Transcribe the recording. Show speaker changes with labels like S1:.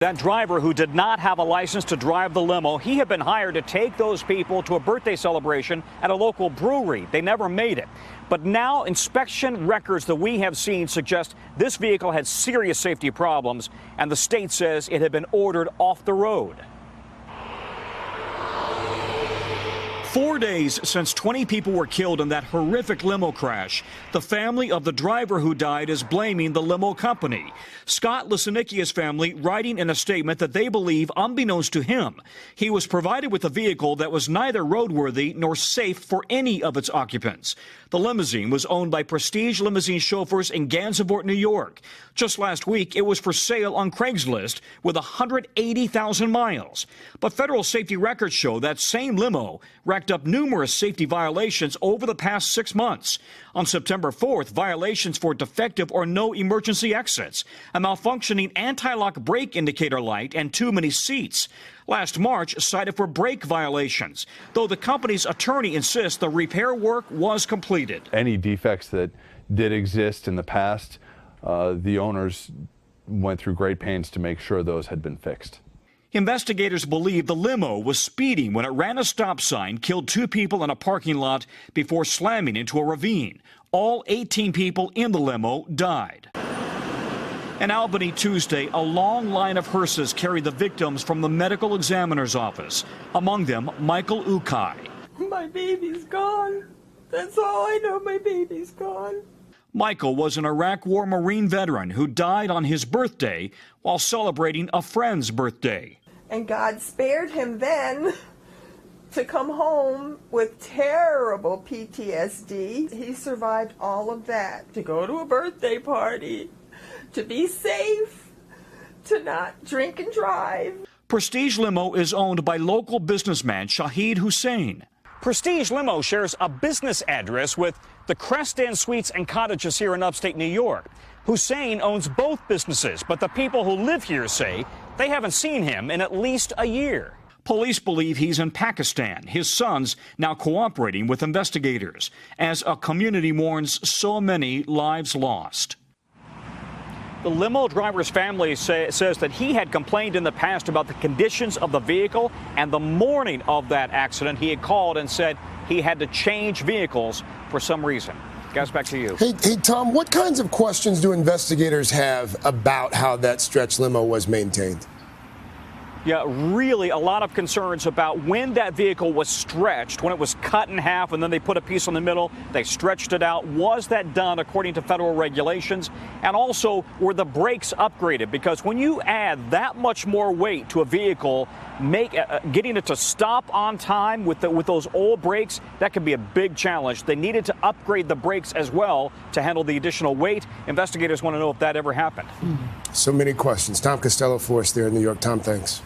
S1: That driver who did not have a license to drive the limo, he had been hired to take those people to a birthday celebration at a local brewery. They never made it. But now inspection records that we have seen suggest this vehicle had serious safety problems, and the state says it had been ordered off the road. 4 days since 20 people were killed in that horrific limo crash, the family of the driver who died is blaming the limo company. Scott Lisanickia's family writing in a statement that they believe, unbeknownst to him, he was provided with a vehicle that was neither roadworthy nor safe for any of its occupants. The limousine was owned by Prestige Limousine Chauffeurs in Gansevoort, New York. Just last week, it was for sale on Craigslist with 180,000 miles. But federal safety records show that same limo racked up numerous safety violations over the past 6 months. On September 4th, violations for defective or no emergency exits, a malfunctioning anti-lock brake indicator light, and too many seats. Last March, cited for brake violations, though the company's attorney insists the repair work was completed.
S2: Any defects that did exist in the past, the owners went through great pains to make sure those had been fixed.
S1: Investigators believe the limo was speeding when it ran a stop sign, killed 2 people in a parking lot before slamming into a ravine. All 18 people in the limo died. In Albany Tuesday, a long line of hearses carried the victims from the medical examiner's office. Among them, Michael Ukai.
S3: My baby's gone. That's all I know. My baby's gone.
S1: Michael was an Iraq War Marine veteran who died on his birthday while celebrating a friend's birthday.
S3: And God spared him then to come home with terrible PTSD. He survived all of that. To go to a birthday party, to be safe, to not drink and drive.
S1: Prestige Limo is owned by local businessman Shahid Hussein. Prestige Limo shares a business address with the Crest Inn Suites and Cottages here in upstate New York. Hussein owns both businesses, but the people who live here say they haven't seen him in at least a year. Police believe he's in Pakistan, his sons now cooperating with investigators, as a community mourns so many lives lost. The limo driver's family says that he had complained in the past about the conditions of the vehicle, and the morning of that accident, he had called and said he had to change vehicles for some reason. Guys, back to you.
S4: Hey, Tom, what kinds of questions do investigators have about how that stretch limo was maintained?
S1: Yeah, really a lot of concerns about when that vehicle was stretched, when it was cut in half and then they put a piece in the middle, they stretched it out. Was that done according to federal regulations? And also, were the brakes upgraded? Because when you add that much more weight to a vehicle, getting it to stop on time with those old brakes, that could be a big challenge. They needed to upgrade the brakes as well to handle the additional weight. Investigators want to know if that ever happened.
S4: So many questions. Tom Costello for us there in New York. Tom, thanks.